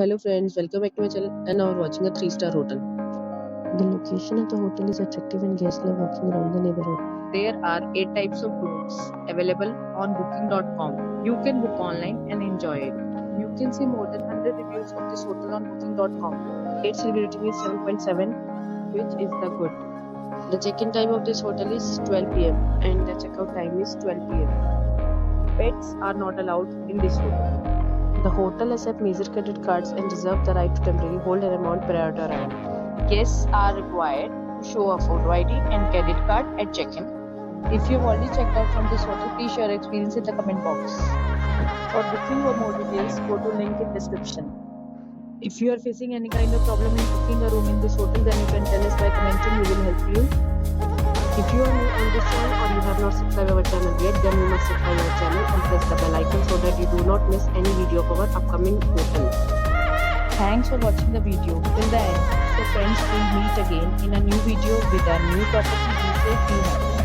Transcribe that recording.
Hello friends, welcome back to my channel and now we're watching a 3-star hotel. The location of the hotel is attractive and guests love walking around the neighborhood. There are 8 types of rooms available on booking.com. You can book online and enjoy it. You can see more than 100 reviews of this hotel on booking.com. Its review rating is 7.7, which is the good. The check-in time of this hotel is 12 pm and the checkout time is 12 pm. Pets are not allowed in this hotel. The hotel accepts major credit cards and reserves the right to temporarily hold an amount prior to arrival. Guests are required to show a photo ID and credit card at check-in. If you have already checked out from this hotel, please share your experience in the comment box. For booking or more details, go to link in description. If you are facing any kind of problem in booking a room in this hotel, then you can tell us by commenting. We will help you. If you are new on this channel or you have not subscribed our channel yet, then you must subscribe our channel and press the bell icon so that you do not miss any video of our upcoming hotel. Thanks for watching the video till the end. So friends, we'll meet again in a new video with a new property. Be safe, be happy.